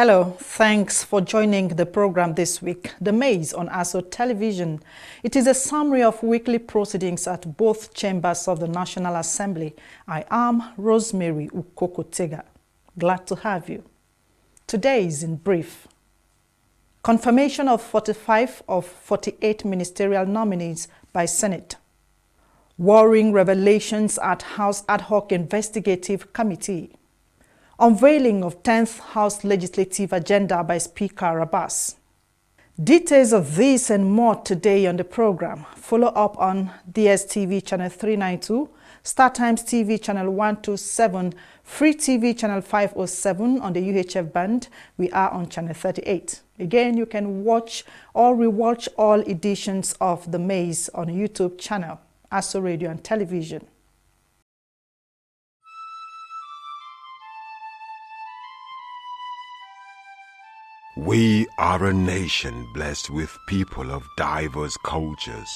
Hello, thanks for joining the program this week. The Maze on ASO Television. It is a summary of weekly proceedings at both chambers of the National Assembly. I am Rosemary UKOKO-TEGA. Glad to have you. Today is in brief. Confirmation of 45 of 48 ministerial nominees by Senate. Worrying revelations at House Ad Hoc Investigative Committee. Unveiling of 10th House Legislative Agenda by Speaker Abbas. Details of this and more today on the program. Follow up on DSTV Channel 392, StarTimes TV Channel 127, Free TV Channel 507 on the UHF band. We are on Channel 38. Again, you can watch or rewatch all editions of The Maze on YouTube channel, ASO Radio and Television. We are a nation blessed with people of diverse cultures,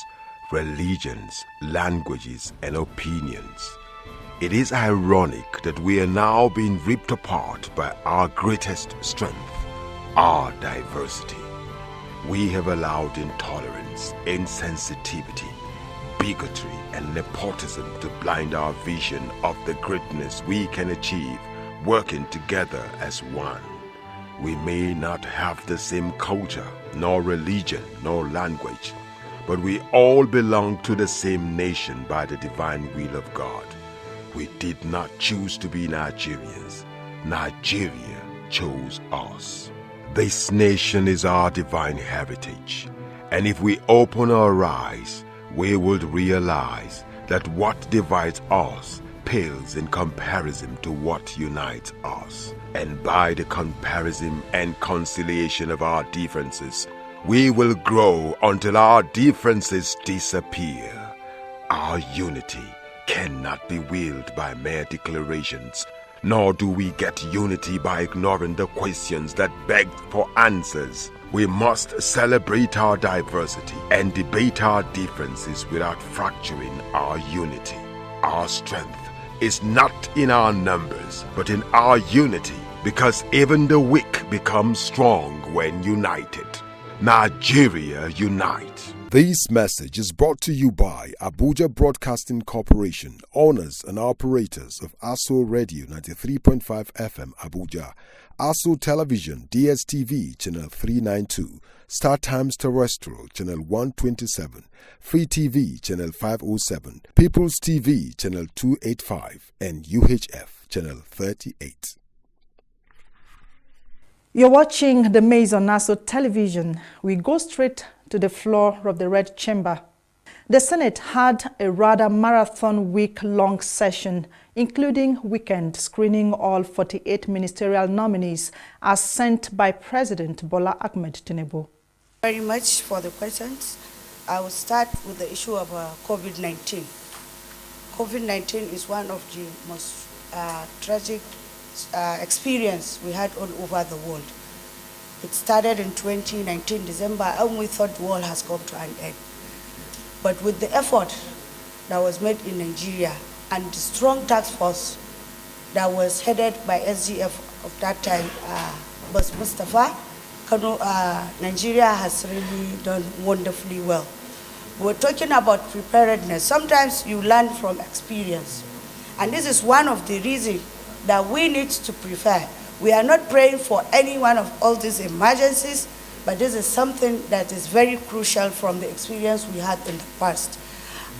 religions, languages, and opinions. It is ironic that we are now being ripped apart by our greatest strength, our diversity. We have allowed intolerance, insensitivity, bigotry, and nepotism to blind our vision of the greatness we can achieve working together as one. We may not have the same culture, nor religion, nor language, but we all belong to the same nation by the divine will of God. We did not choose to be Nigerians. Nigeria chose us. This nation is our divine heritage, and if we open our eyes, we would realize that what divides us pales in comparison to what unites us. And by the comparison and conciliation of our differences, we will grow until our differences disappear. Our unity cannot be willed by mere declarations, nor do we get unity by ignoring the questions that beg for answers. We must celebrate our diversity and debate our differences without fracturing our unity. Our strength is not in our numbers, but in our unity, because even the weak become strong when united. Nigeria unite. This message is brought to you by Abuja Broadcasting Corporation, owners and operators of ASO Radio 93.5 FM Abuja, ASO Television DSTV Channel 392, StarTimes Terrestrial Channel 127, Free TV Channel 507, People's TV Channel 285, and UHF Channel 38. You're watching The Maze on ASO Television. We go straight to the floor of the Red Chamber. The Senate had a rather marathon week-long session, including weekend screening all 48 ministerial nominees as sent by President Bola Ahmed Tinubu. Very much for the questions. I will start with the issue of COVID-19. COVID-19 is one of the most tragic experience we had all over the world. It started in 2019 December, and we thought the world has come to an end. But with the effort that was made in Nigeria and the strong task force that was headed by SGF of that time, Boss Mustafa, Nigeria has really done wonderfully well. We're talking about preparedness. Sometimes you learn from experience. And this is one of the reasons that we need to prepare. We are not praying for any one of all these emergencies, but this is something that is very crucial from the experience we had in the past.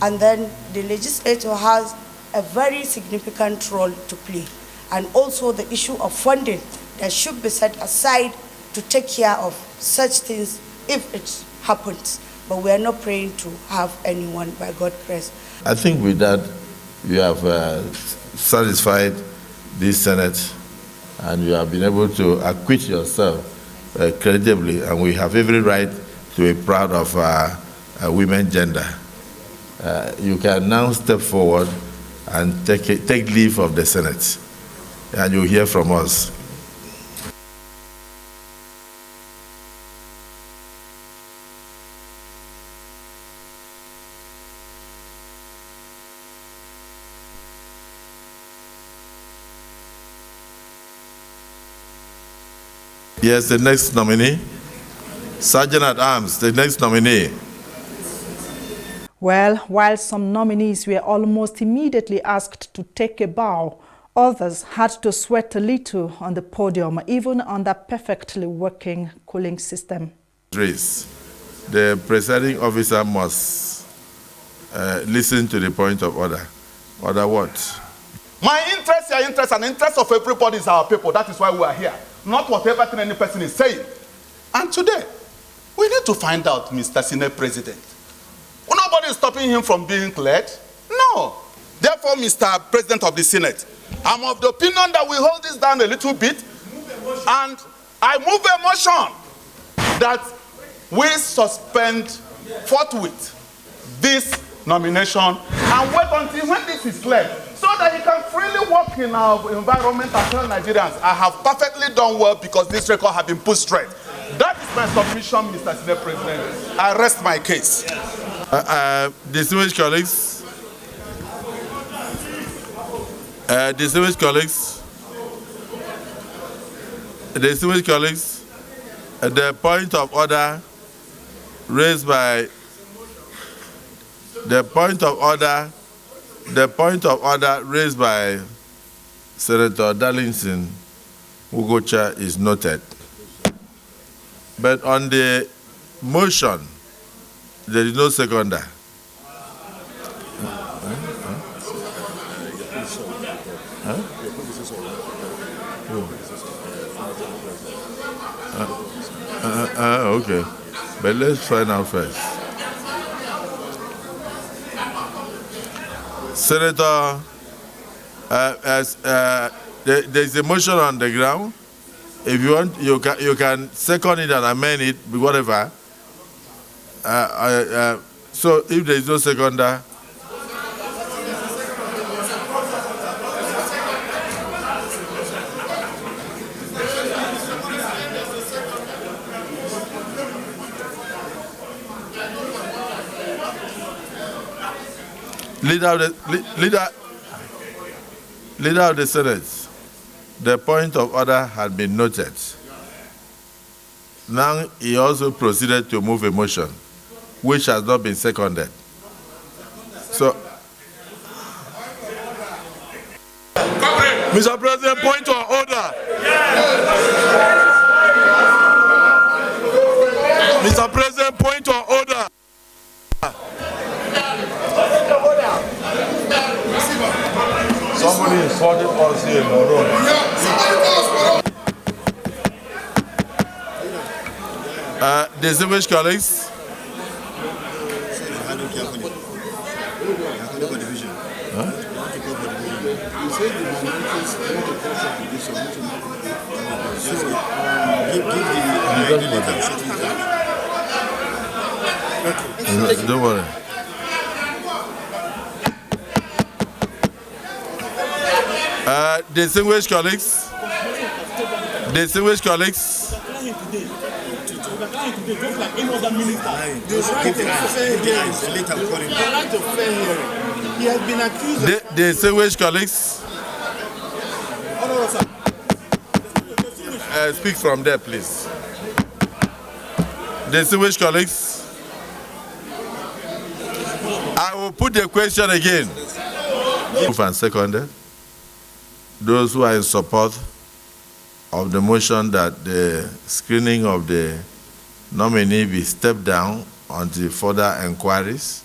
And then the legislature has a very significant role to play. And also the issue of funding that should be set aside to take care of such things if it happens. But we are not praying to have anyone, by God's grace. I think with that, you have satisfied this Senate, and you have been able to acquit yourself credibly, and we have every right to be proud of women gender. You can now step forward and take leave of the Senate, and you'll hear from us. Yes, the next nominee. Sergeant at Arms, the next nominee. Well, while some nominees were almost immediately asked to take a bow, others had to sweat a little on the podium, even under perfectly working cooling system. The presiding officer must listen to the point of order. Order what? My interest, your interest, and the interest of everybody is our people. That is why we are here. Not whatever thing any person is saying. And today, we need to find out, Mr. Senate President. Nobody is stopping him from being cleared. No. Therefore, Mr. President of the Senate, I'm of the opinion that we hold this down a little bit. And I move a motion that we suspend forthwith this nomination and wait until when this is cleared so that he can freely work in our environment and tell Nigerians, I have perfectly done well because this record has been put straight. That is my submission, Mr. Senate President. I rest my case. Distinguished colleagues, the point of order raised by Senator Darlington Ugocha is noted. But on the motion, there is no seconder. Okay, but let's find out first. Senator, there's a motion on the ground. If you want, you can second it and amend it, whatever. So if there is no seconder, Leader of the Senate, the point of order had been noted. Now he also proceeded to move a motion, which has not been seconded. So, Mr. President, point of order. Mr. President, point of order. somebody insulted us here in the room. Distinguished colleagues, don't worry. Distinguished colleagues, distinguished colleagues, speak from there, please. Distinguished colleagues, I will put the question again. Move and seconded. Those who are in support of the motion that the screening of the nominee be stepped down until further inquiries,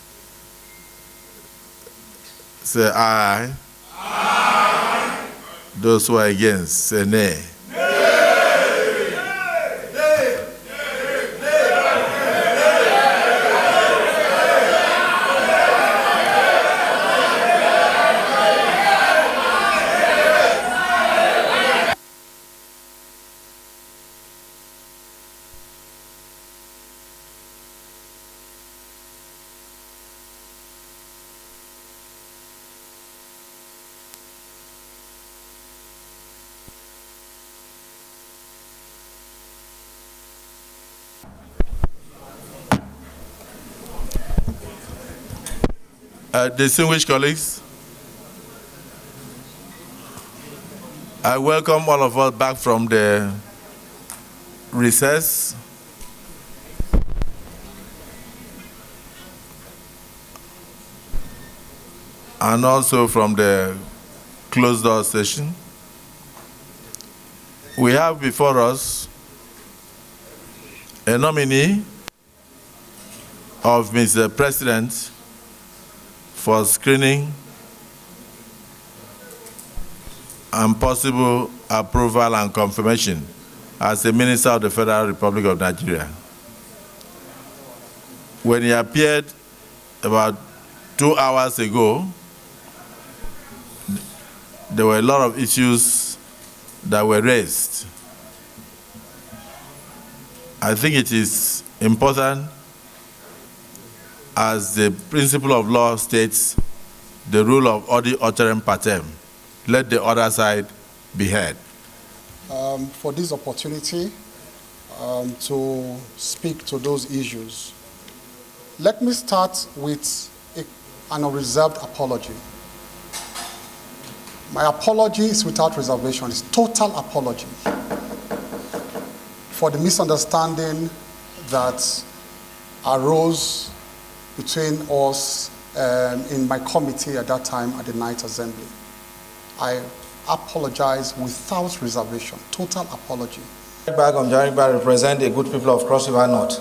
say aye. Aye. Those who are against, say nay. Distinguished colleagues, I welcome all of us back from the recess. And also from the closed door session. We have before us a nominee of Mr. President for screening and possible approval and confirmation as the Minister of the Federal Republic of Nigeria. When he appeared about 2 hours ago, there were a lot of issues that were raised. I think it is important, as the principle of law states, the rule of audi autorem partem, let the other side be heard. For this opportunity to speak to those issues. Let me start with an unreserved apology. My apology is without reservation. It's total apology for the misunderstanding that arose between us in my committee at that time at the Night Assembly. I apologize without reservation. Total apology. I'm Jerry Bag, represent the good people of Cross River North.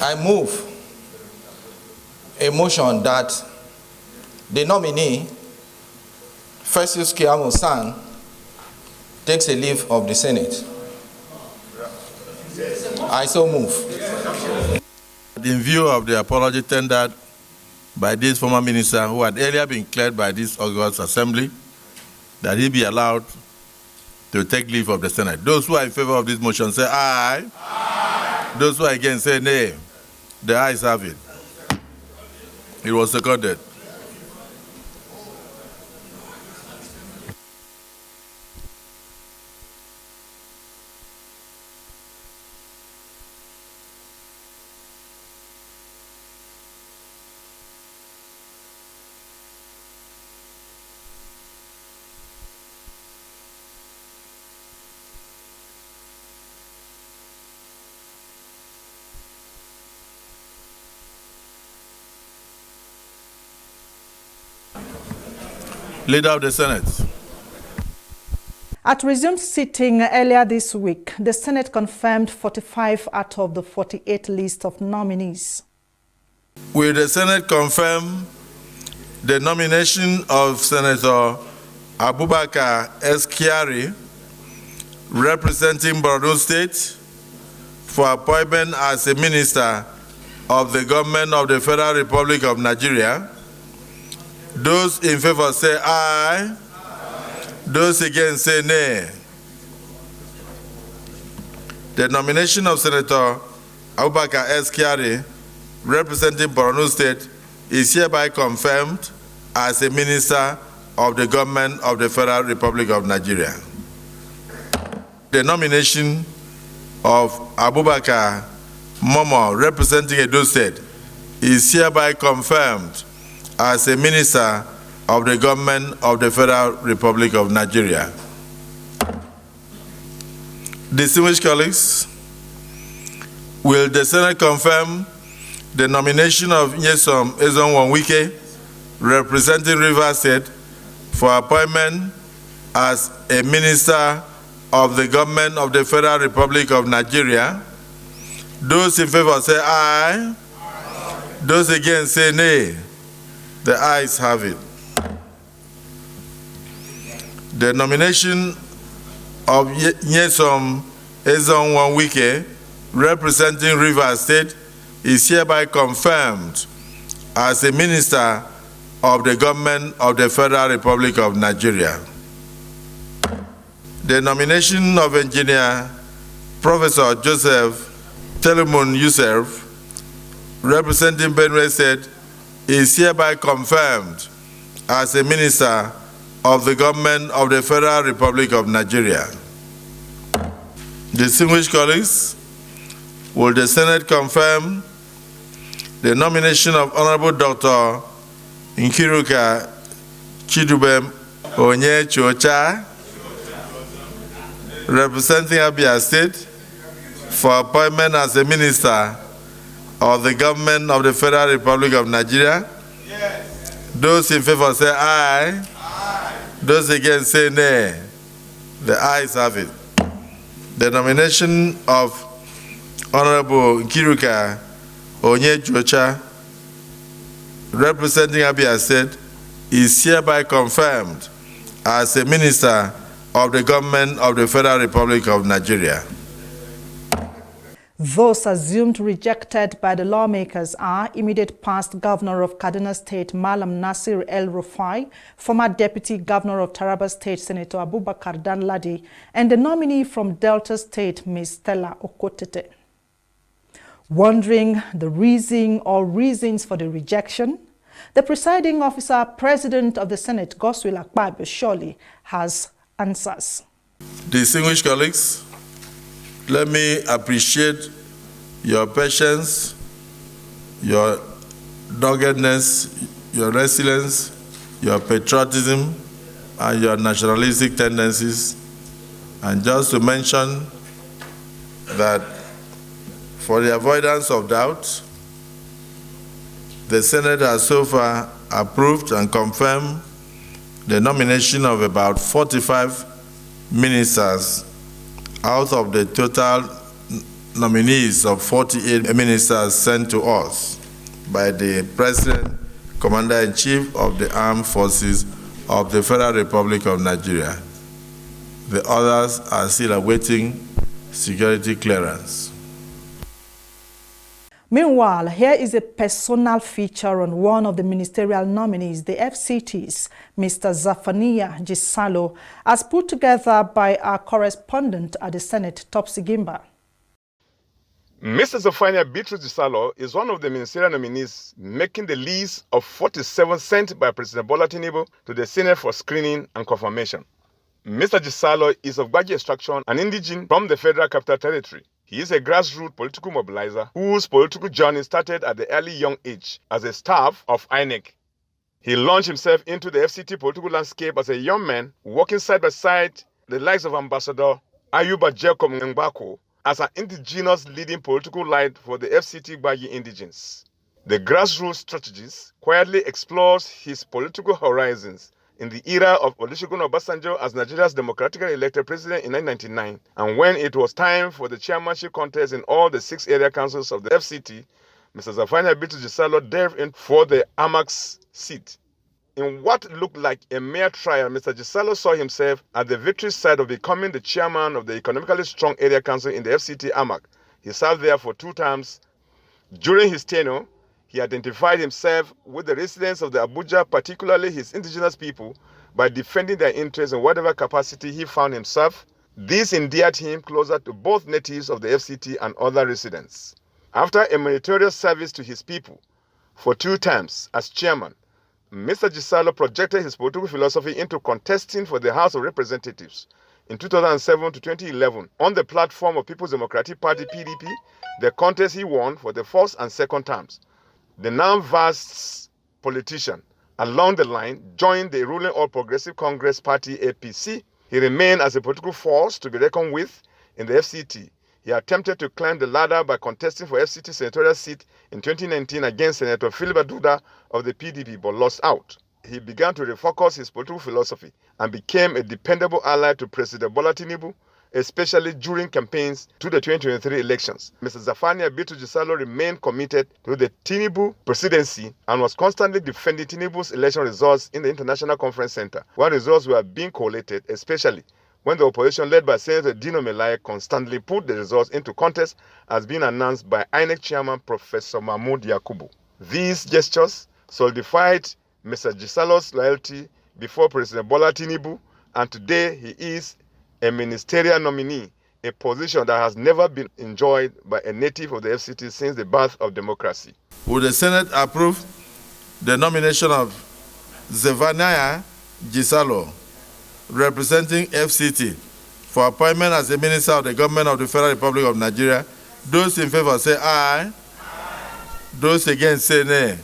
I move a motion that the nominee, Festus Kayamo son, takes a leave of the Senate. I so move. In view of the apology tendered by this former minister, who had earlier been cleared by this August Assembly, that he be allowed to take leave of the Senate. Those who are in favor of this motion say aye. Aye. Those who are against say nay. The ayes have it. It was seconded. Leader of the Senate. At resumed sitting earlier this week, the Senate confirmed 45 out of the 48 list of nominees. Will the Senate confirm the nomination of Senator Abubakar S. Kyari, representing Borno State, for appointment as a minister of the government of the Federal Republic of Nigeria? Those in favor say aye. Aye. Those against say nay. The nomination of Senator Abubakar S. Kyari, representing Borno State, is hereby confirmed as a minister of the government of the Federal Republic of Nigeria. The nomination of Abubakar Momo, representing Edo State, is hereby confirmed as a minister of the government of the Federal Republic of Nigeria. Distinguished colleagues, will the Senate confirm the nomination of Nyesom Ezonwonwike, representing Rivers State, for appointment as a minister of the government of the Federal Republic of Nigeria? Those in favor say aye. Aye. Those against say nay. The ayes have it. The nomination of Nyesom Ezonwonwike, representing Rivers State, is hereby confirmed as a minister of the government of the Federal Republic of Nigeria. The nomination of Engineer Professor Joseph Telemon Yusuf, representing Benue State, is hereby confirmed as a minister of the government of the Federal Republic of Nigeria. Distinguished colleagues, will the Senate confirm the nomination of Honorable Dr. Nkiruka Chidubem Onye Chocha, representing Abia State, for appointment as a minister of the government of the Federal Republic of Nigeria? Yes. Those in favor say aye. Aye. Those against say nay. The ayes have it. The nomination of Honorable Nkiruka Onyejuocha, representing Abia State, is hereby confirmed as a minister of the government of the Federal Republic of Nigeria. Those assumed rejected by the lawmakers are immediate past Governor of Kaduna State, Malam Nasir EL-RUFAI, former Deputy Governor of Taraba State, Senator Abubakar Danladi, and the nominee from Delta State, Ms. Stella Okotete. Wondering the reason or reasons for the rejection, the presiding officer, President of the Senate, Godswill Akpabio, surely has answers. Distinguished colleagues, let me appreciate your patience, your doggedness, your resilience, your patriotism, and your nationalistic tendencies. And just to mention that for the avoidance of doubt, the Senate has so far approved and confirmed the nomination of about 45 ministers out of the total nominees of 48 ministers sent to us by the President, Commander-in-Chief of the Armed Forces of the Federal Republic of Nigeria. The others are still awaiting security clearance. Meanwhile, here is a personal feature on one of the ministerial nominees, the FCTs, Mr. Zafania Gisalo, as put together by our correspondent at the Senate, Topsy Gimba. Mr. Zafania Beatrice Gisalo is one of the ministerial nominees making the list of 47 sent by President Bola Tinubu to the Senate for screening and confirmation. Mr. Gisalo is of Gbaji extraction and indigene from the Federal Capital Territory. He is a grassroots political mobilizer whose political journey started at the early young age as a staff of INEC. He launched himself into the FCT political landscape as a young man, working side by side the likes of Ambassador Ayuba Jacob Ngbako as an indigenous leading political light for the FCT Gbaji indigenes. The grassroots strategist quietly explores his political horizons in the era of Olusegun Obasanjo as Nigeria's democratically elected president in 1999, and when it was time for the chairmanship contest in all the 6 area councils of the FCT, Mr. Zafania Beatrice Gisalo delved in for the AMAX seat. In what looked like a mere trial, Mr. Gisalo saw himself at the victory side of becoming the chairman of the economically strong area council in the FCT AMAC. He served there for 2 terms. During his tenure, he identified himself with the residents of the Abuja, particularly his indigenous people, by defending their interests in whatever capacity he found himself. This endeared him closer to both natives of the FCT and other residents. After a ministerial service to his people for 2 terms as chairman, Mr. Gisalo projected his political philosophy into contesting for the House of Representatives in 2007 to 2011 on the platform of People's Democratic Party (PDP), the contest he won for the 1st and 2nd terms. The now vast politician along the line joined the ruling All Progressive Congress Party (APC). He remained as a political force to be reckoned with in the FCT. He attempted to climb the ladder by contesting for FCT senatorial seat in 2019 against Senator Philip Aduda of the PDP, but lost out. He began to refocus his political philosophy and became a dependable ally to President Bola Tinubu, especially during campaigns to the 2023 elections. Mr. Zafania Beatrice Gisalo remained committed to the Tinubu presidency and was constantly defending Tinubu's election results in the International Conference Center, where results were being collated, especially when the opposition led by Senator Dino Melaye constantly put the results into contest as being announced by INEC Chairman Professor Mahmoud Yakubu. These gestures solidified Mr. Gisalo's loyalty before President Bola Tinubu, and today he is a ministerial nominee, a position that has never been enjoyed by a native of the FCT since the birth of democracy. Will the Senate approve the nomination of Zafania Gisalo, representing FCT, for appointment as a minister of the government of the Federal Republic of Nigeria? Those in favor say aye. Aye. Those against say nay.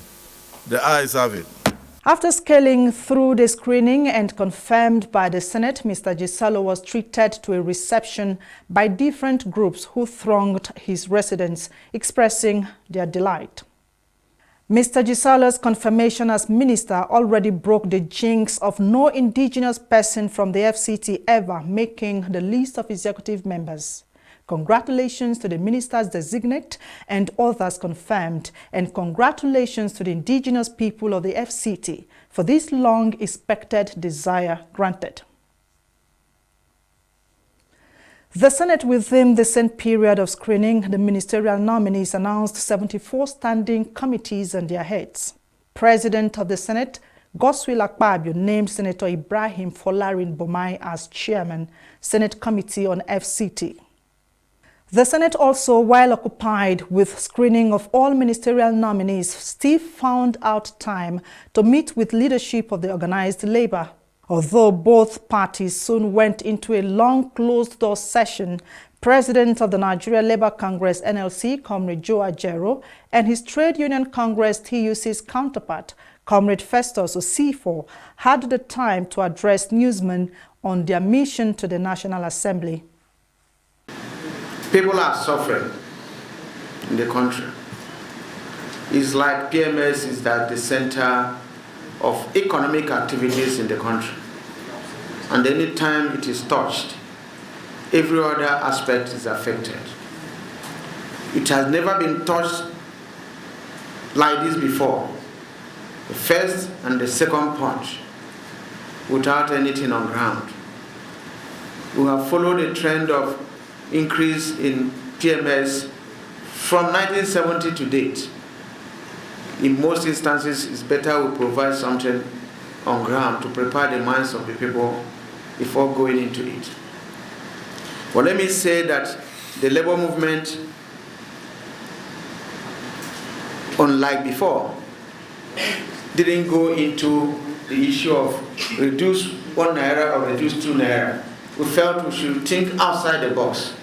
The ayes have it. After scaling through the screening and confirmed by the Senate, Mr. Gisalo was treated to a reception by different groups who thronged his residence, expressing their delight. Mr. Gisalo's confirmation as minister already broke the jinx of no indigenous person from the FCT ever making the list of executive members. Congratulations to the ministers designate and others confirmed, and congratulations to the indigenous people of the FCT for this long-expected desire granted. The Senate, within the same period of screening, the ministerial nominees announced 74 standing committees and their heads. President of the Senate, Godswill Akpabio, named Senator Ibrahim Folarin Bomai as chairman, Senate Committee on FCT. The Senate also, while occupied with screening of all ministerial nominees, still found out time to meet with leadership of the organized labor. Although both parties soon went into a long closed-door session, President of the Nigeria Labour Congress NLC, Comrade Joe Ajero, and his Trade Union Congress TUC's counterpart, Comrade Festus Kayamo, had the time to address newsmen on their mission to the National Assembly. People are suffering in the country. It's like PMS is at the center of economic activities in the country. And any time it is touched, every other aspect is affected. It has never been touched like this before. The first and the second punch, without anything on ground. We have followed a trend of increase in PMS from 1970 to date. In most instances, it's better we provide something on ground to prepare the minds of the people before going into it. But let me say that the labor movement, unlike before, didn't go into the issue of reduce 1 naira or reduce 2 naira. We felt we should think outside the box.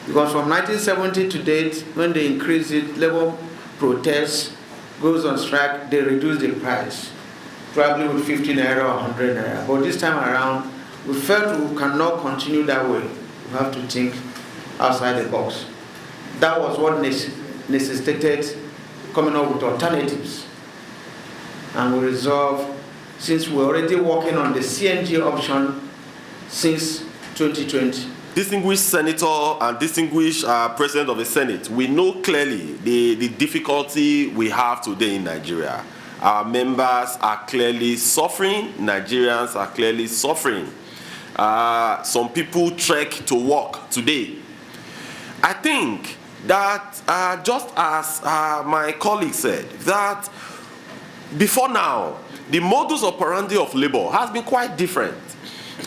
Because from 1970 to date, when they increase it, labor protests, goes on strike, they reduce the price, probably with 50 naira or 100 naira. But this time around, we felt we cannot continue that way. We have to think outside the box. That was what necessitated coming up with alternatives. And we resolved, since we're already working on the CNG option since 2020. Distinguished Senator and distinguished President of the Senate, we know clearly the difficulty we have today in Nigeria. Our members are clearly suffering. Nigerians are clearly suffering. Some people trek to work today. I think that just as my colleague said, that before now, the modus operandi of labor has been quite different.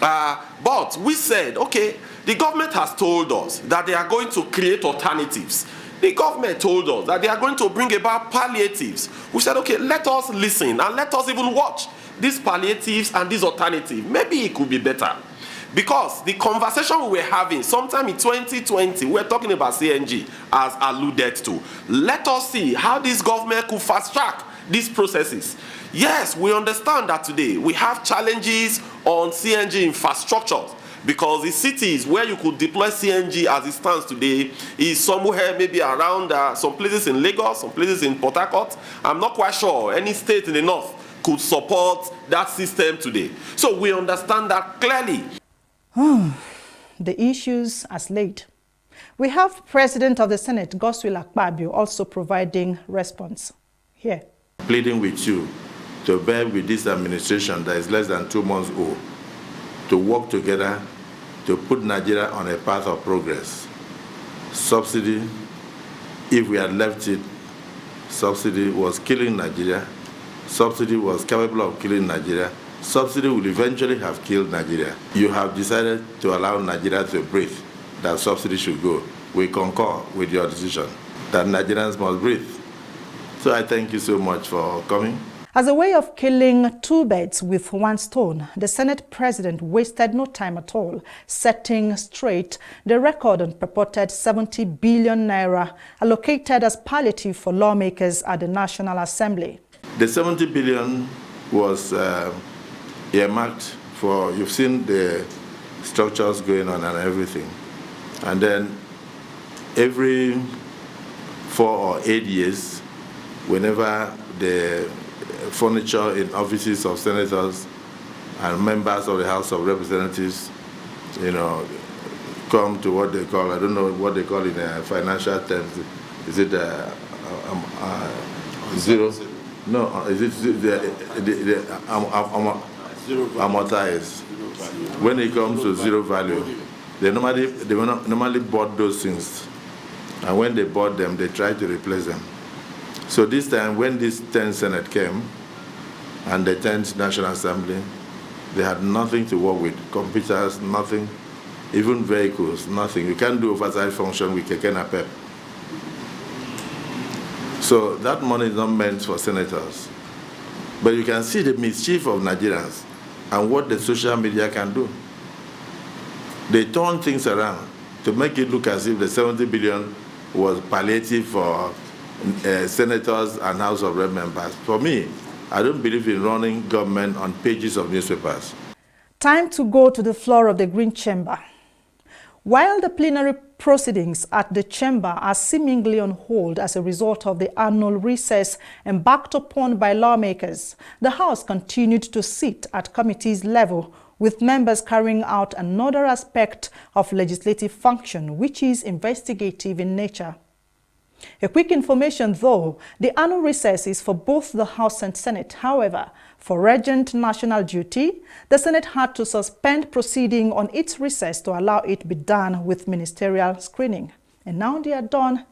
But we said, okay, the government has told us that they are going to create alternatives. The government told us that they are going to bring about palliatives. We said, okay, let us listen and let us even watch these palliatives and these alternatives. Maybe it could be better. Because the conversation we were having sometime in 2020, we were talking about CNG as alluded to. Let us see how this government could fast track these processes. Yes, we understand that today we have challenges on CNG infrastructures, because the cities where you could deploy CNG as it stands today is somewhere maybe around some places in Lagos, some places in Port Harcourt. I'm not quite sure any state in the north could support that system today. So we understand that clearly. The issues as laid. We have President of the Senate, Godswill Akpabio, also providing response. Here. Pleading with you to bear with this administration that is less than 2 months old, to work together to put Nigeria on a path of progress. Subsidy, if we had left it, subsidy was killing Nigeria. Subsidy was capable of killing Nigeria. Subsidy will eventually have killed Nigeria. You have decided to allow Nigeria to breathe, that subsidy should go. We concur with your decision that Nigerians must breathe. So I thank you so much for coming. As a way of killing two birds with one stone, the Senate President wasted no time at all, setting straight the record on purported 70 billion naira allocated as palliative for lawmakers at the National Assembly. The 70 billion was earmarked for, you've seen the structures going on and everything. And then every 4 or 8 years, whenever the furniture in offices of senators and members of the House of Representatives, come to what they call, I don't know what they call in financial terms, is it zero? No, is it the amortized? When it comes to zero value, they normally bought those things, and when they bought them, they tried to replace them. So this time, when this 10th Senate came, and the 10th National Assembly, they had nothing to work with, computers, nothing, even vehicles, nothing. You can't do oversight function with Keke Napep. So that money is not meant for senators. But you can see the mischief of Nigerians and what the social media can do. They turn things around to make it look as if the 70 billion was palliative for senators and House of Rep members. For me, I don't believe in running government on pages of newspapers. Time to go to the floor of the Green Chamber. While the plenary proceedings at the chamber are seemingly on hold as a result of the annual recess embarked upon by lawmakers, the House continued to sit at committees level, with members carrying out another aspect of legislative function, which is investigative in nature. A quick information though, the annual recess is for both the House and Senate. However, for urgent national duty, the Senate had to suspend proceeding on its recess to allow it be done with ministerial screening. And now they are done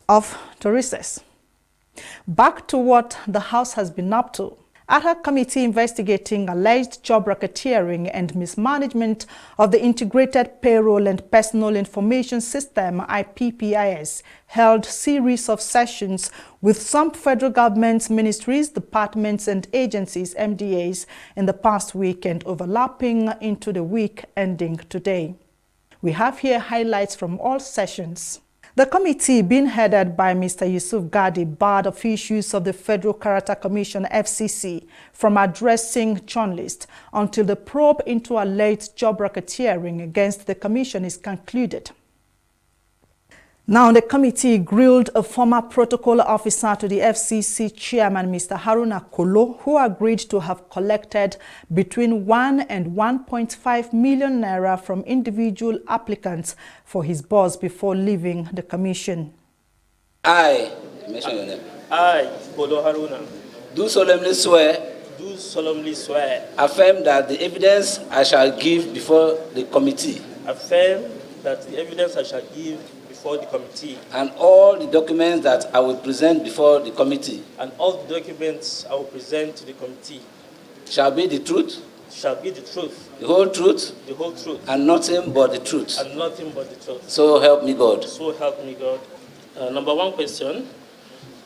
off to recess. Back to what the House has been up to. Ad hoc committee investigating alleged job racketeering and mismanagement of the Integrated Payroll and Personal Information System (IPPIS) held series of sessions with some federal government ministries, departments and agencies (MDAs) in the past week and overlapping into the week ending today. We have here highlights from all sessions. The committee, being headed by Mr. Yusuf Gadi, barred officials of the Federal Character Commission (FCC) from addressing journalists until the probe into alleged job racketeering against the commission is concluded. Now, the committee grilled a former protocol officer to the FCC chairman, Mr. Haruna Kolo, who agreed to have collected between 1 and 1.5 million naira from individual applicants for his boss before leaving the commission. I, mention your name. I, Kolo Haruna, do solemnly swear, affirm that the evidence I shall give before the committee, before the committee, and all the documents that I will present before the committee, shall be the truth, the whole truth, and nothing but the truth. So help me God. Number one question: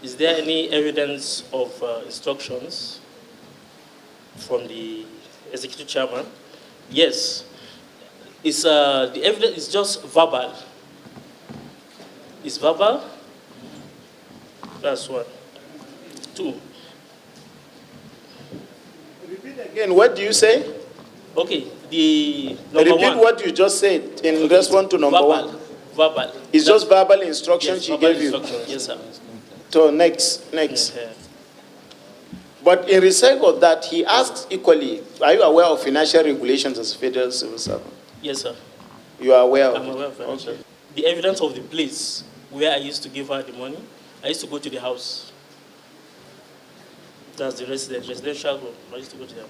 is there any evidence of instructions from the executive chairman? Yes. The evidence is just verbal. It's verbal. That's one. Two. Repeat again. What do you say? Okay. Repeat what you just said in response to number one. Verbal. It's just verbal instructions she gave you. Yes, sir. So next. Okay. But in respect of that, he asked equally, are you aware of financial regulations as a federal civil servant? Yes, sir. You are aware of it? I'm aware of financial. Okay. The evidence of the place where I used to give her the money, I used to go to the house. That's the residential home. I used to go to them.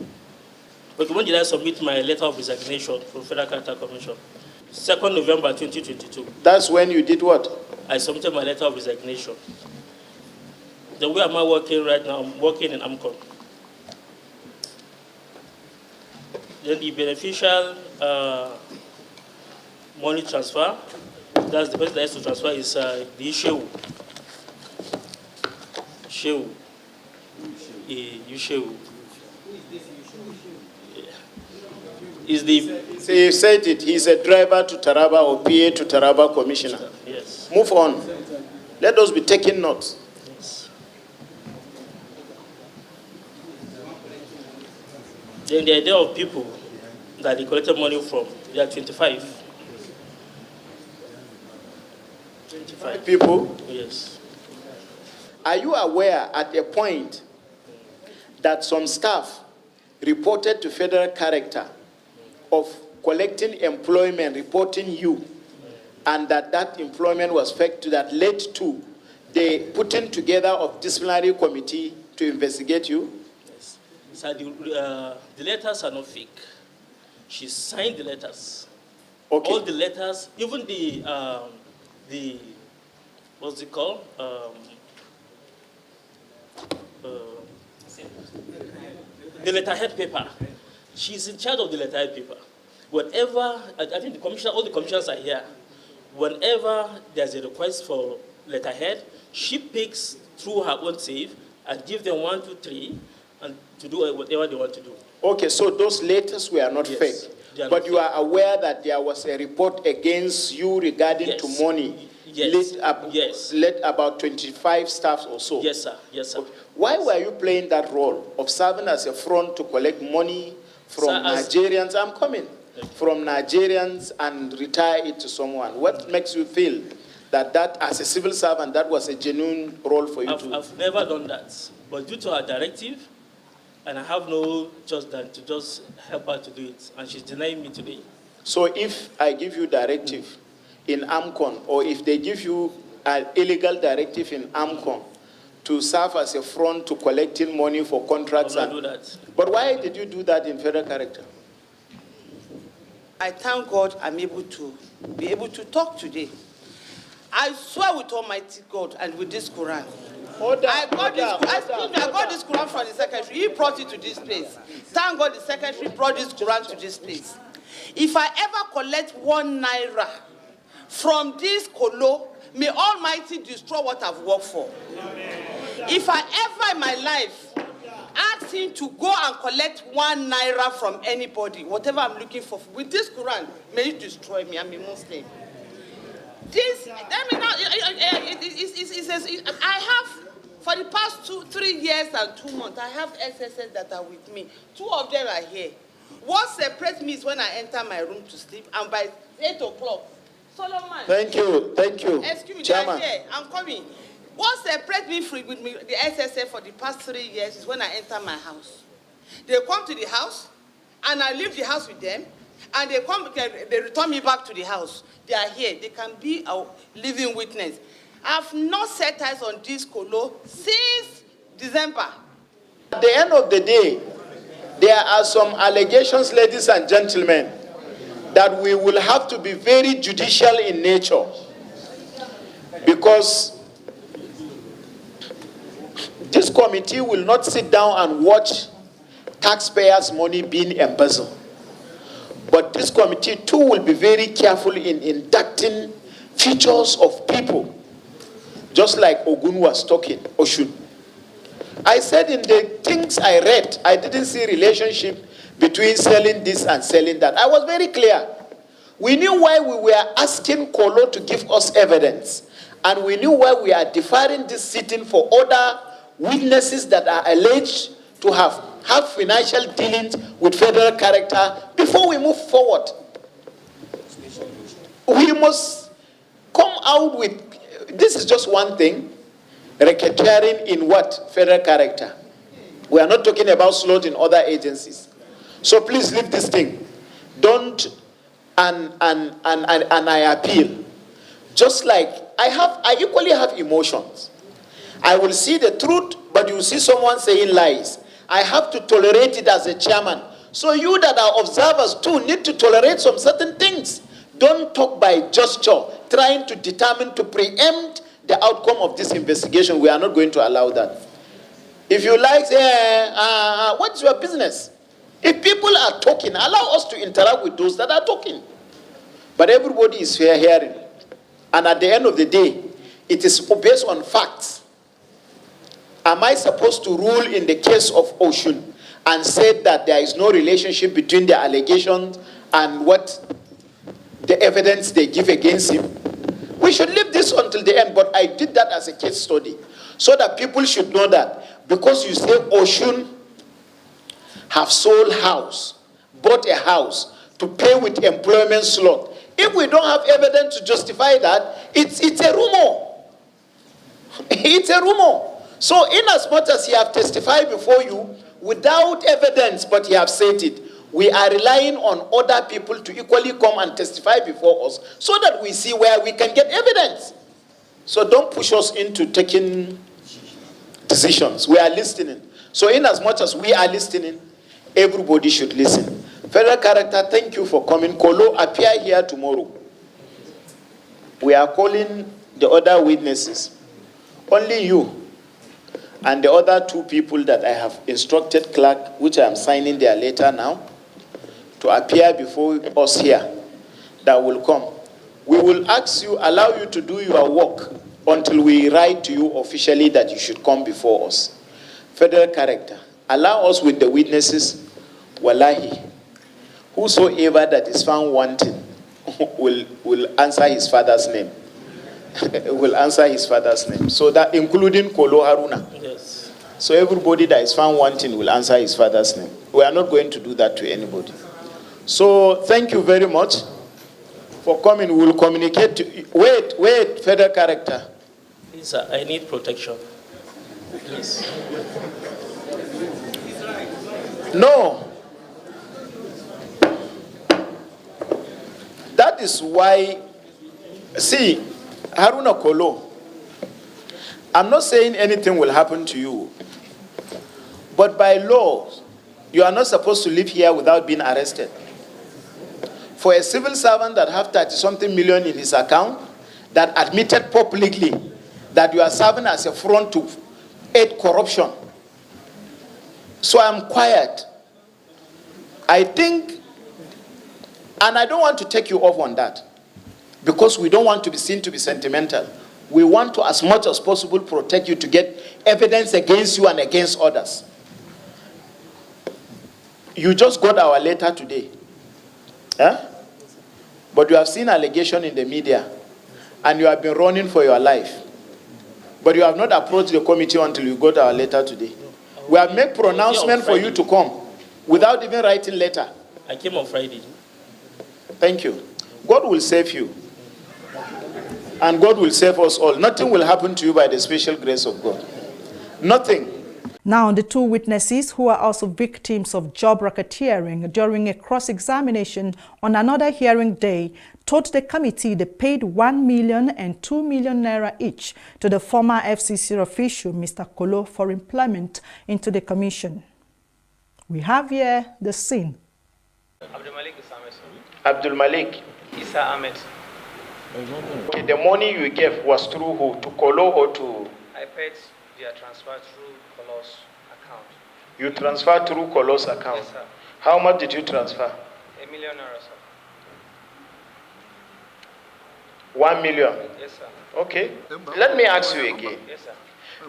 Okay, when did I submit my letter of resignation from Federal Character Commission? 2nd November 2022. That's when you did what? I submitted my letter of resignation. Then where am I working right now? I'm working in AMCON. Then the beneficial money transfer, that's the person that has to transfer, is the Shehu. Shehu. Shehu. Is the... So you said it, he's a driver to Taraba or PA to Taraba commissioner. Yes. Move on. Let us be taking notes. Yes. Then the idea of people that they collected money from, they are 25. 25 people? Yes. Are you aware at a point that some staff reported to federal character of collecting employment, reporting you, and that employment was fake, that led to the putting together of disciplinary committee to investigate you? Yes. So the letters are not fake. She signed the letters. Okay. All the letters, even the what's it called? The letterhead paper. She's in charge of the letterhead paper. Whenever, I think the commissioner, all the commissioners are here. Whenever there's a request for letterhead, she picks through her own save and gives them 1, 2, 3, and to do whatever they want to do. Okay, so those letters were not Yes, fake. they are But not you are aware that there was a report against you regarding Yes. to money. Yes. Led about 25 staffs or so. Yes, sir. Yes, sir. Why were you playing that role of serving as a front to collect money from Sir, Nigerians? I'm coming. From Nigerians and retire it to someone. What makes you feel that as a civil servant, that was a genuine role for you to? I've never done that. But due to her directive, and I have no choice than to just help her to do it. And she's denying me today. So if I give you directive in AMCON, or if they give you an illegal directive in AMCON to serve as a front to collecting money for contracts, I will not do that. But why did you do that in federal character? I thank God I'm able to be able to talk today. I swear with Almighty God and with this Quran. I got this Quran from the secretary. He brought it to this place. Thank God the secretary brought this Quran to this place. If I ever collect 1 naira from this kolo, may Almighty destroy what I've worked for. If I ever in my life ask him to go and collect 1 naira from anybody, whatever I'm looking for, with this Quran, may it destroy me. I'm a Muslim. This, I mean, I have, for the past 3 years and 2 months, I have SSS that are with me. 2 of them are here. What separates me is when I enter my room to sleep, and by 8 o'clock, Solomon. Thank you. Excuse me, Chairman. they're here. I'm coming. What separates me with the SSS for the past 3 years is when I enter my house. They come to the house, and I leave the house with them, and they return me back to the house. They are here. They can be a living witness. I've not set eyes on this colo since December. At the end of the day, there are some allegations, ladies and gentlemen, that we will have to be very judicial in nature, because this committee will not sit down and watch taxpayers' money being embezzled. But this committee too will be very careful in inducting features of people, just like Ogun was talking, Oshun. I said in the things I read, I didn't see relationship between selling this and selling that. I was very clear. We knew why we were asking Kolo to give us evidence, and we knew why we are deferring this sitting for other witnesses that are alleged to have financial dealings with federal character before we move forward. We must come out with, this is just one thing, racketeering in what? Federal character. We are not talking about slot in other agencies. So please leave this thing. Don't, and I appeal. Just like, I equally have emotions. I will see the truth, but you see someone saying lies. I have to tolerate it as a chairman. So you that are observers too need to tolerate some certain things. Don't talk by gesture, trying to determine, to preempt the outcome of this investigation. We are not going to allow that. If you like, say, what's your business? If people are talking, allow us to interact with those that are talking. But everybody is fair hearing. And at the end of the day, it is based on facts. Am I supposed to rule in the case of Oshun and say that there is no relationship between the allegations and what the evidence they give against him? We should leave this until the end, but I did that as a case study so that people should know that because you say Oshun have sold house, bought a house to pay with employment slot. If we don't have evidence to justify that, it's a rumor. It's a rumor. So in as much as he have testified before you without evidence, but he have said it, we are relying on other people to equally come and testify before us so that we see where we can get evidence. So don't push us into taking decisions. We are listening. So in as much as we are listening, everybody should listen. Federal character, thank you for coming. Kolo, appear here tomorrow. We are calling the other witnesses. Only you and the other two people that I have instructed clerk, which I am signing their letter now, to appear before us here, that will come. We will ask you, allow you to do your work until we write to you officially that you should come before us. Federal character, allow us with the witnesses, wallahi, whosoever that is found wanting will answer his father's name. Will answer his father's name. So that including Kolo Haruna. Yes. So everybody that is found wanting will answer his father's name. We are not going to do that to anybody. So thank you very much for coming. We will communicate to you. Wait, federal character. Please, sir, I need protection. Please. No. That is why, see, Haruna Kolo, I'm not saying anything will happen to you, but by law, you are not supposed to live here without being arrested. For a civil servant that have 30-something million in his account, that admitted publicly that you are serving as a front to aid corruption. So I'm quiet. I think, and I don't want to take you off on that, because we don't want to be seen to be sentimental. We want to, as much as possible, protect you to get evidence against you and against others. You just got our letter today. Huh? But you have seen allegation in the media, and you have been running for your life. But you have not approached the committee until you got our letter today. We have made pronouncement for you to come without even writing letter. I came on Friday. Thank you. God will save you. And God will save us all. Nothing will happen to you by the special grace of God. Nothing. Now, the two witnesses who are also victims of job racketeering during a cross-examination on another hearing day told the committee they paid 1 million and 2 million naira each to the former FCC official, Mr. Kolo, for employment into the commission. We have here the scene. Abdul Malik. Isa Ahmed. Okay, the money you gave was through who? To Kolo or to? I paid via transfer through Kolo's account. You transferred through Kolo's account? Yes, sir. How much did you transfer? 1 million naira, sir. 1 million? Yes, sir. Okay. Let me ask you again. Yes, sir.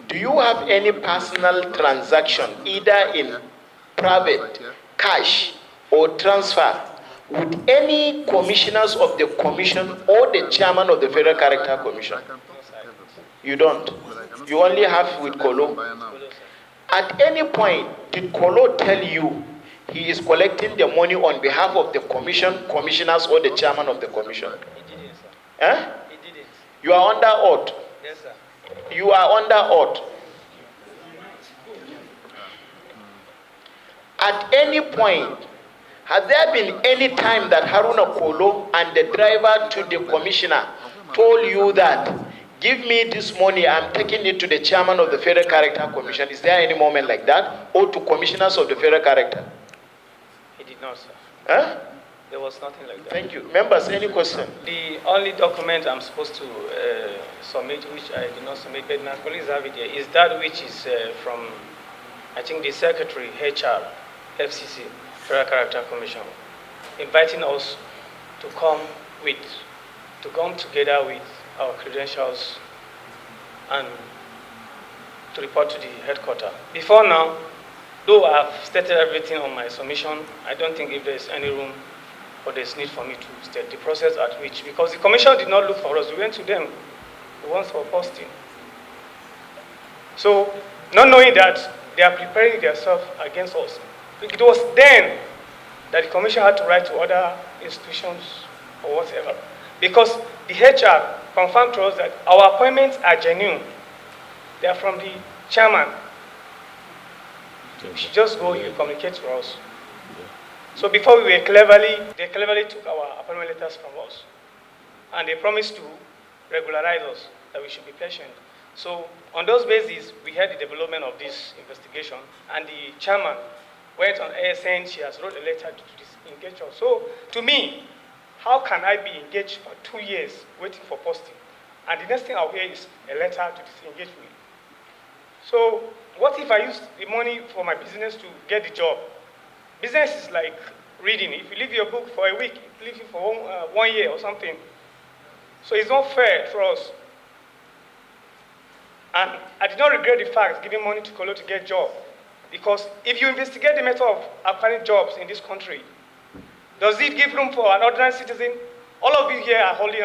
Do you have any personal transaction, either in private, cash, or transfer, with any commissioners of the commission or the chairman of the Federal Character Commission? You don't. You only have with Kolo. At any point, did Kolo tell you he is collecting the money on behalf of the commission, commissioners, or the chairman of the commission? He didn't, sir. Eh? He didn't. You are under oath. Yes, sir. You are under oath. At any point, has there been any time that Haruna Kolo and the driver to the commissioner told you that, give me this money, I'm taking it to the chairman of the Federal Character Commission? Is there any moment like that? Or to commissioners of the Federal Character? He did not, sir. Huh? There was nothing like that. Thank you. Members, any question? The only document I'm supposed to submit, which I did not submit, but my colleagues have it here, is that which is from, I think, the Secretary, HR, FCC, Federal Character Commission, inviting us to come together with our credentials and to report to the headquarters. Before now, though I've stated everything on my submission, I don't think if there's any room or there's need for me to state the process at which, because the commission did not look for us, we went to them, the ones for posting. So, not knowing that they are preparing themselves against us, It was then that the commission had to write to other institutions or whatever, because the HR confirmed to us that our appointments are genuine. They are from the chairman. We should just go, he communicate to us. So before they cleverly took our appointment letters from us. And they promised to regularize us, that we should be patient. So on those bases, we had the development of this investigation, and the chairman went on air saying she has wrote a letter to disengage us. So to me, how can I be engaged for 2 years waiting for posting? And the next thing I'll hear is a letter to disengage me. So what if I use the money for my business to get the job? Business is like reading. If you leave your book for a week, you leave it for 1 year or something. So it's not fair for us. And I did not regret the fact giving money to Kolo to get a job. Because if you investigate the method of acquiring jobs in this country, does it give room for an ordinary citizen? All of you here are holding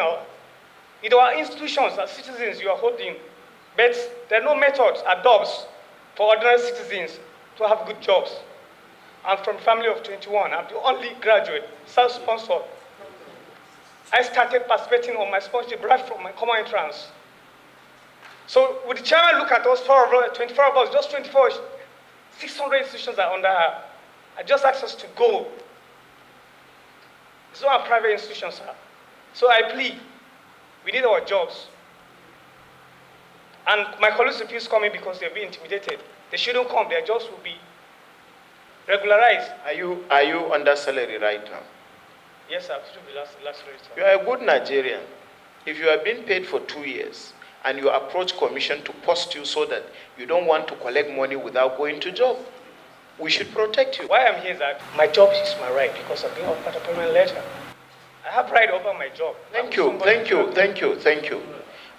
in our institutions as citizens you are holding, but there are no methods adopted for ordinary citizens to have good jobs. I'm from a family of 21. I'm the only graduate, self-sponsored. I started participating on my sponsorship right from my common entrance. So would the chairman look at us, 24 of us, just 24, 600 institutions are under her. I just asked us to go. It's not a private institution, sir. So I plead, we need our jobs. And my colleagues refuse coming because they've been intimidated. They shouldn't come, their jobs will be regularized. Are you under salary right now? Yes, sir. Last rate. You are a good Nigerian. If you have been paid for 2 years and you approach commission to post you so that you don't want to collect money without going to job, we should protect you. Why I'm here is that my job is my right because I've been offered a permanent letter. I have right over my job. Thank you.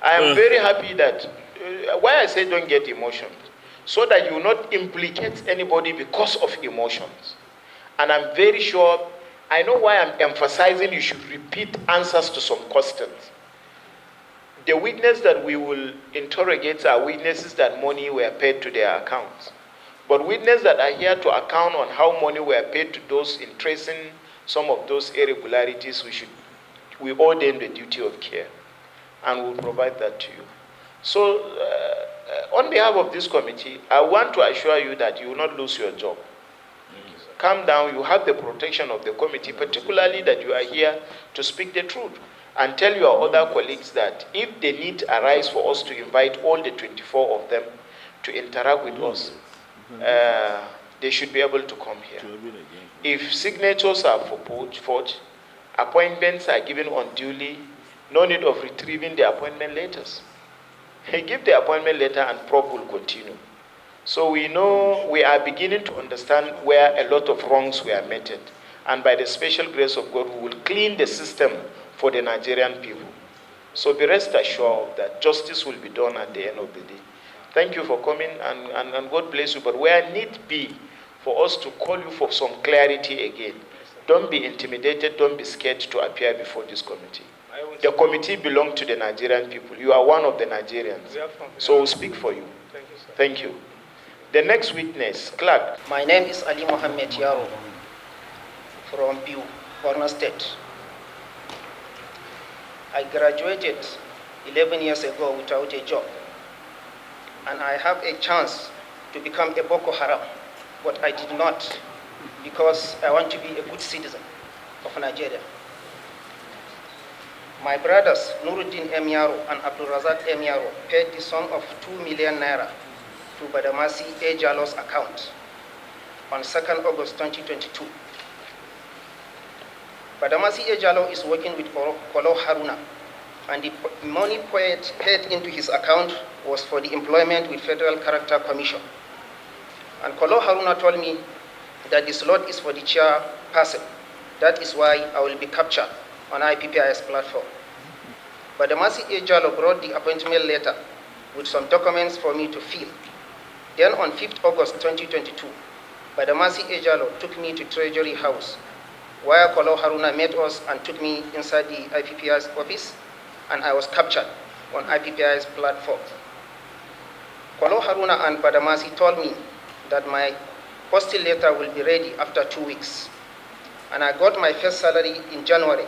I am very happy that, why I say don't get emotions, so that you will not implicate anybody because of emotions. And I'm very sure, I know why I'm emphasizing you should repeat answers to some questions. The witness that we will interrogate are witnesses that money were paid to their accounts. But witnesses that are here to account on how money were paid to those in tracing some of those irregularities, we owe them the duty of care. And we'll provide that to you. So, on behalf of this committee, I want to assure you that you will not lose your job. Calm down, you have the protection of the committee, particularly that you are here to speak the truth. And tell your other colleagues that if the need arises for us to invite all the 24 of them to interact with us, they should be able to come here. If signatures are forged, appointments are given unduly, no need of retrieving the appointment letters. Give the appointment letter and probe will continue. So we know, we are beginning to understand where a lot of wrongs were committed. And by the special grace of God, we will clean the system for the Nigerian people. So be rest assured that justice will be done at the end of the day. Thank you for coming, and God bless you. But where need be for us to call you for some clarity again, don't be intimidated, don't be scared to appear before this committee. The committee belongs to the Nigerian people. You are one of the Nigerians. So we'll speak for you. Thank you, sir. Thank you. The next witness, Clark. My name is Ali Mohammed Yaro from Biu, Borno State. I graduated 11 years ago without a job. And I have a chance to become a Boko Haram, but I did not because I want to be a good citizen of Nigeria. My brothers, Nuruddin M. Yaro and Abdul Razak M. Yaro, paid the sum of 2 million naira to Badamasi A. Jalo's account on 2nd August 2022. Badamasi A. Jalo is working with Kolo Haruna, and the money paid into his account was for the employment with Federal Character Commission. And Kolo Haruna told me that this lot is for the chairperson. That is why I will be captured on IPPIS platform. Badamasi A. Jalo brought the appointment letter with some documents for me to fill. Then on 5th August 2022, Badamasi A. Jalo took me to Treasury House, where Kolo Haruna met us and took me inside the IPPIS office, and I was captured on IPPIS platform. Kolo Haruna and Badamasi told me that my Posting letter will be ready after 2 weeks. And I got my first salary in January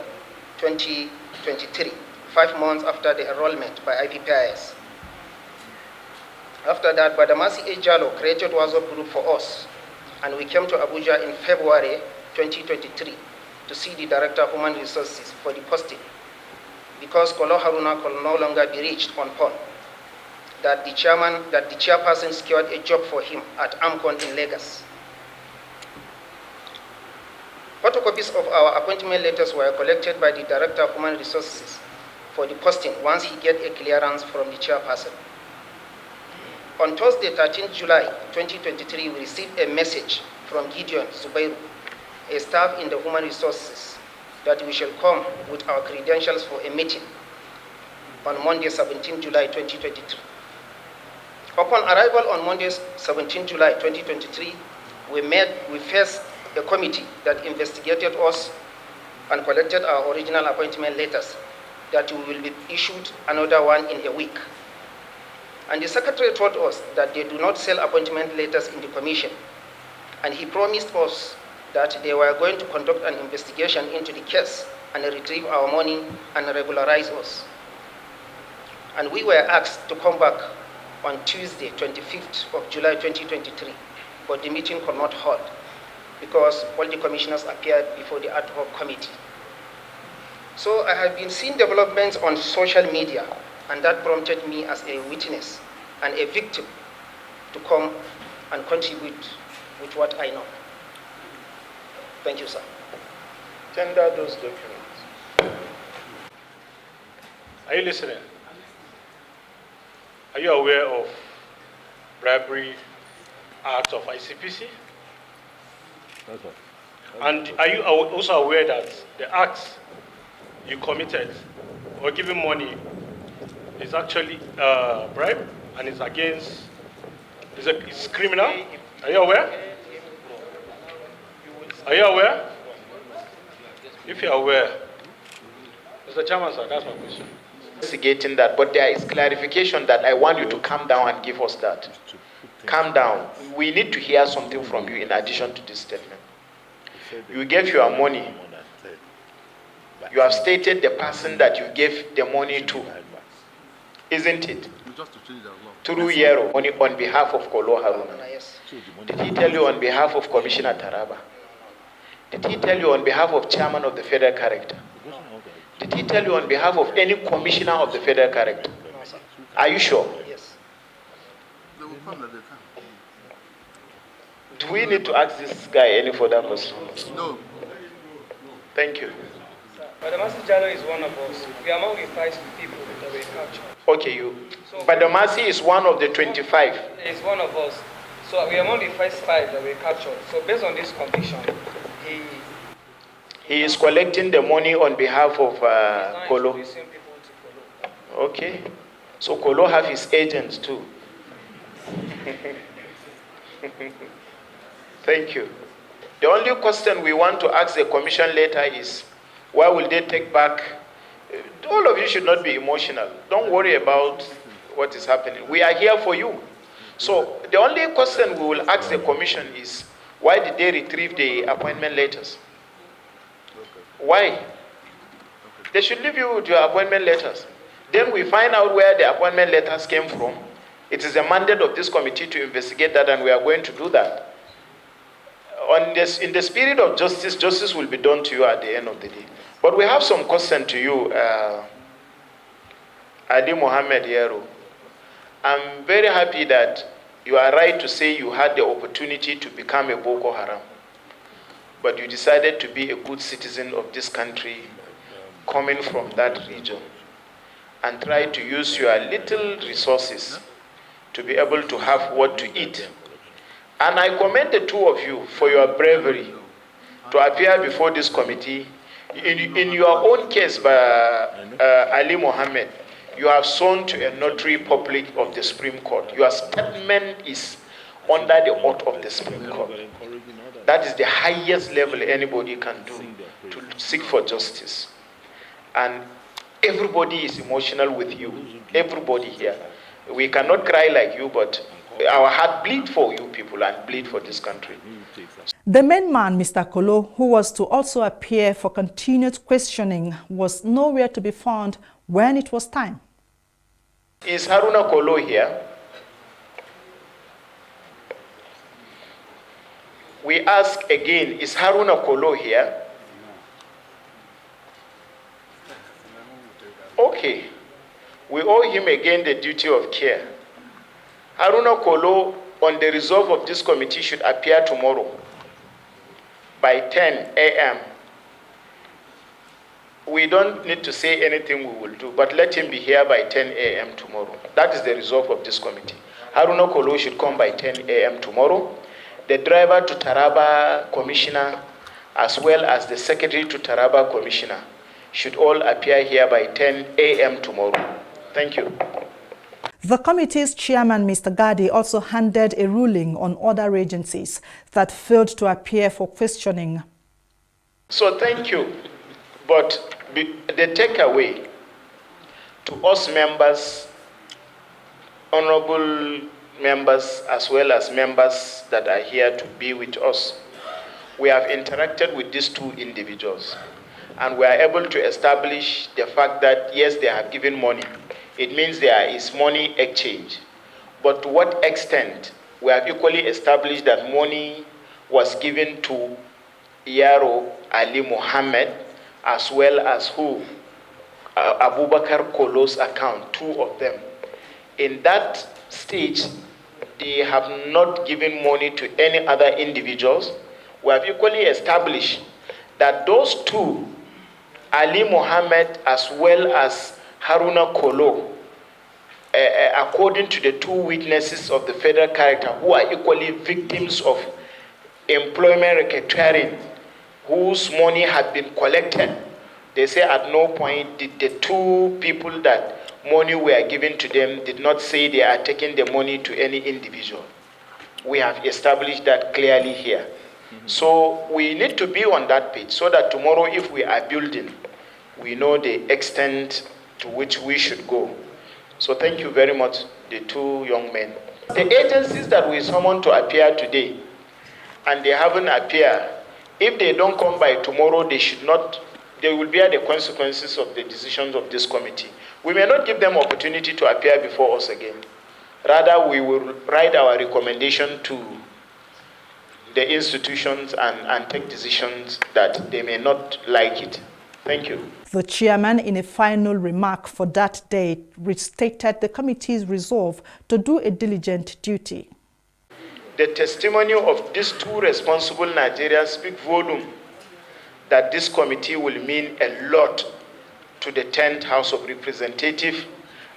2023, 5 months after the enrollment by IPPIS. After that, Badamasi A. Jallo created WhatsApp group for us, and we came to Abuja in February 2023 to see the Director of Human Resources for the posting, because Kolo Haruna could no longer be reached on phone, that the chairperson secured a job for him at AMCON in Lagos. Photocopies of our appointment letters were collected by the Director of Human Resources for the posting once he get a clearance from the chairperson. On Thursday, 13th July 2023, we received a message from Gideon Zubairu, a staff in the Human Resources, that we shall come with our credentials for a meeting on Monday, 17th July 2023. Upon arrival on Monday, 17th July 2023, we faced a committee that investigated us and collected our original appointment letters, that we will be issued another one in a week. And the secretary told us that they do not sell appointment letters in the commission, and he promised us that they were going to conduct an investigation into the case and retrieve our money and regularize us. And we were asked to come back on Tuesday, 25th of July 2023, but the meeting could not hold because all the commissioners appeared before the ad hoc committee. So I have been seeing developments on social media, and that prompted me as a witness and a victim to come and contribute with what I know. Thank you, sir. Tender those documents. Are you listening? Are you aware of bribery act of ICPC? And are you also aware that the acts you committed or giving money is actually bribe and is against, it's criminal? Are you aware? Are you aware? If you're aware, Mr. Chairman, sir, that's my question. Investigating that, but there is clarification that I want you to calm down and give us that. Calm down. We need to hear something from you in addition to this statement. You gave your money. You have stated the person that you gave the money to, isn't it? Through Yero, money on behalf of Kolo Haruna. Did he tell you on behalf of Commissioner Taraba? Did he tell you on behalf of Chairman of the Federal Character? Did he tell you on behalf of any Commissioner of the Federal Character? Are you sure? Yes. Do we need to ask this guy any further questions? No. Thank you. Badamasi Jallo is one of us. We are among the 5 people that were captured. Okay, Badamasi is one of the 25. He's one of us. So we are among the first 5 that were captured. So based on this conviction, he is collecting the money on behalf of Kolo. Okay. So Kolo have his agents too. Thank you. The only question we want to ask the commission later is, why will they take back? All of you should not be emotional. Don't worry about what is happening. We are here for you. So the only question we will ask the commission is, why did they retrieve the appointment letters? Why? They should leave you with your appointment letters. Then we find out where the appointment letters came from. It is a mandate of this committee to investigate that, and we are going to do that. In the spirit of justice, justice will be done to you at the end of the day. But we have some question to you, Adi Mohammed Yero. I'm very happy that you are right to say you had the opportunity to become a Boko Haram, but you decided to be a good citizen of this country, coming from that region, and try to use your little resources to be able to have what to eat. And I commend the two of you for your bravery to appear before this committee. In your own case, Ali Mohammed, you have sworn to a notary public of the Supreme Court. Your statement is under the oath of the Supreme Court. That is the highest level anybody can do to seek for justice. And everybody is emotional with you. Everybody here. We cannot cry like you, but our heart bleed for you people and bleed for this country. The main man, Mr. Kolo, who was to also appear for continued questioning, was nowhere to be found when it was time. Is Haruna Kolo here? We ask again, is Haruna Kolo here? Okay. We owe him again the duty of care. Haruna Kolo, on the resolve of this committee, should appear tomorrow by 10 a.m. We don't need to say anything we will do, but let him be here by 10 a.m. tomorrow. That is the resolve of this committee. Haruna Kolo should come by 10 a.m. tomorrow. The driver to Taraba Commissioner, as well as the secretary to Taraba Commissioner, should all appear here by 10 a.m. tomorrow. Thank you. The committee's chairman, Mr. Gadi, also handed a ruling on other agencies that failed to appear for questioning. So thank you. But the takeaway to us members, honorable members, as well as members that are here to be with us, we have interacted with these two individuals. And we are able to establish the fact that, yes, they have given money. It means there is money exchange. But to what extent? We have equally established that money was given to Yaro Ali Mohammed, as well as who? Abubakar Kolo's account, two of them. In that stage, they have not given money to any other individuals. We have equally established that those two, Ali Mohammed as well as Haruna Kolo, according to the two witnesses of the federal character who are equally victims of employment racketeering, whose money had been collected, they say at no point did the two people that money were given to them did not say they are taking the money to any individual. We have established that clearly here. So we need to be on that page so that tomorrow if we are building, we know the extent to which we should go. So thank you very much, the two young men. The agencies that we summoned to appear today, and they haven't appeared, if they don't come by tomorrow, they will bear the consequences of the decisions of this committee. We may not give them opportunity to appear before us again. Rather, we will write our recommendation to the institutions and take decisions that they may not like it. Thank you. The chairman, in a final remark for that day, restated the committee's resolve to do a diligent duty. The testimony of these two responsible Nigerians speak volume that this committee will mean a lot to the 10th House of Representatives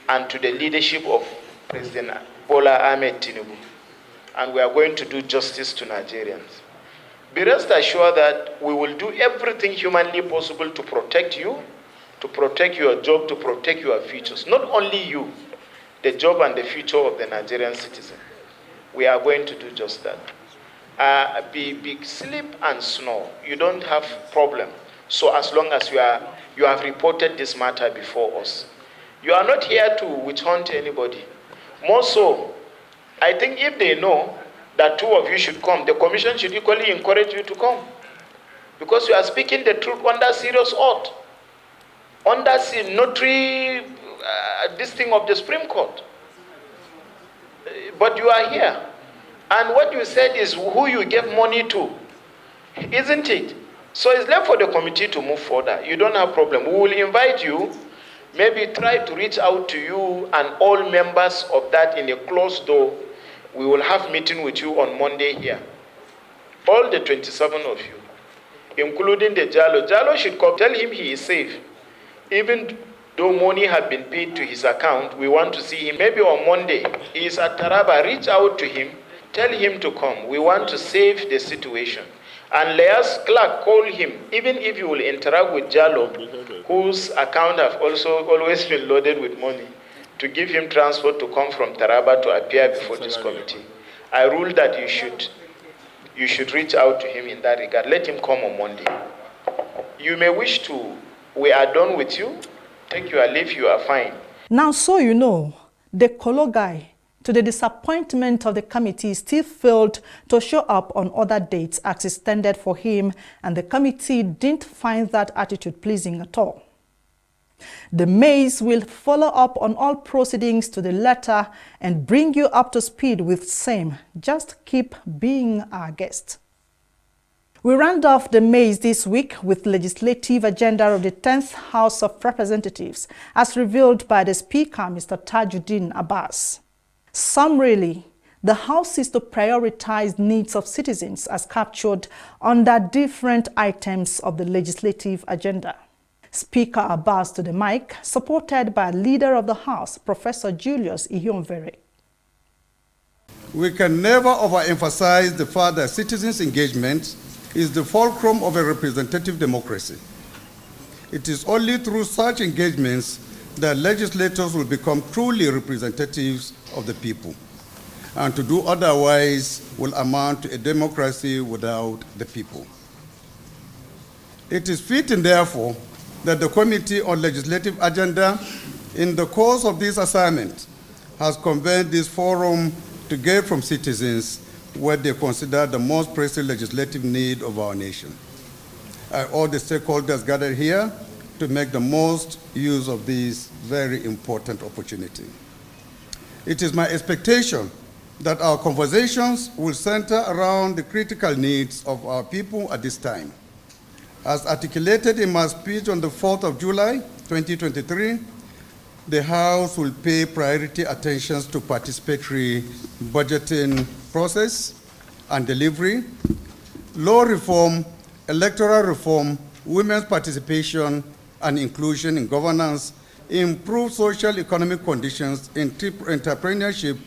and to the leadership of President Bola Ahmed Tinubu. And we are going to do justice to Nigerians. Be rest assured that we will do everything humanly possible to protect you, to protect your job, to protect your futures. Not only you, the job and the future of the Nigerian citizen. We are going to do just that. Big sleep and snow, you don't have problem. So as long as you have reported this matter before us. You are not here to witch hunt anybody. More so, I think if they know that two of you should come, the commission should equally encourage you to come. Because you are speaking the truth under serious oath. Under notary, this thing of the Supreme Court. But you are here. And what you said is who you gave money to. Isn't it? So it's left for the committee to move further. You don't have problem. We will invite you. Maybe try to reach out to you and all members of that in a closed door. We will have meeting with you on Monday here. All the 27 of you, including the Jalo. Jalo should come. Tell him he is safe. Even though money have been paid to his account, we want to see him. Maybe on Monday, he is at Taraba. Reach out to him. Tell him to come. We want to save the situation. And Leas Clark, call him, even if you will interact with Jalo, whose account have also always been loaded with money, to give him transport to come from Taraba to appear before this committee. I rule that you should reach out to him in that regard. Let him come on Monday. You may wish to, we are done with you, take your leave, you are fine. Now, so you know, the Kolo guy To the disappointment of the committee, he still failed to show up on other dates as extended for him, and the committee didn't find that attitude pleasing at all. The Maize will follow up on all proceedings to the letter and bring you up to speed with same. Just keep being our guest. We round off the Maize this week with legislative agenda of the 10th House of Representatives, as revealed by the Speaker, Mr. Tajuddin Abbas. Summarily, the House is to prioritize needs of citizens as captured under different items of the legislative agenda. Speaker Abbas to the mic, supported by Leader of the House, Professor Julius Ihionvere. We can never overemphasize the fact that citizens' engagement is the fulcrum of a representative democracy. It is only through such engagements that legislators will become truly representatives of the people. And to do otherwise will amount to a democracy without the people. It is fitting, therefore, that the Committee on Legislative Agenda, in the course of this assignment, has convened this forum to get from citizens what they consider the most pressing legislative need of our nation. I urge the stakeholders gathered here to make the most use of this very important opportunity. It is my expectation that our conversations will center around the critical needs of our people at this time. As articulated in my speech on the 4th of July, 2023, the House will pay priority attention to participatory budgeting process and delivery, law reform, electoral reform, women's participation and inclusion in governance, improve social economic conditions, entrepreneurship,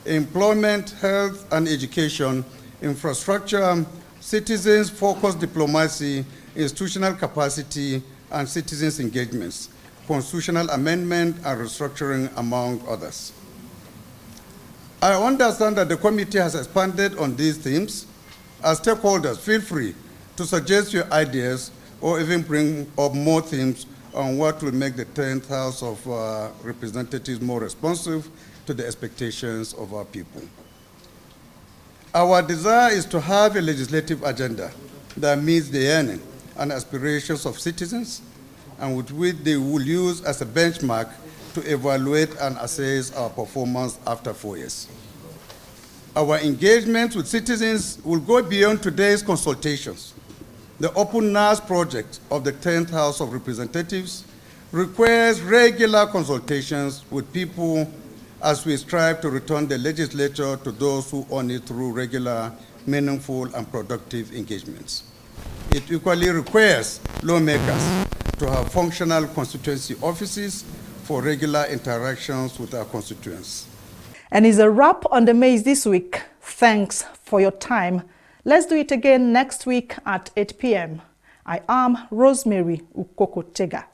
employment, health and education, infrastructure, citizens-focused diplomacy, institutional capacity, and citizens' engagements, constitutional amendment and restructuring, among others. I understand that the committee has expanded on these themes. As stakeholders, feel free to suggest your ideas or even bring up more themes on what will make the 10th House of Representatives more responsive to the expectations of our people. Our desire is to have a legislative agenda that meets the yearning and aspirations of citizens, and with which they will use as a benchmark to evaluate and assess our performance after 4 years. Our engagement with citizens will go beyond today's consultations. The openness project of the 10th House of Representatives requires regular consultations with people as we strive to return the legislature to those who own it through regular, meaningful, and productive engagements. It equally requires lawmakers to have functional constituency offices for regular interactions with our constituents. And it's a wrap on the Maize this week. Thanks for your time. Let's do it again next week at 8 p.m. I am Rosemary UKOKO-TEGA.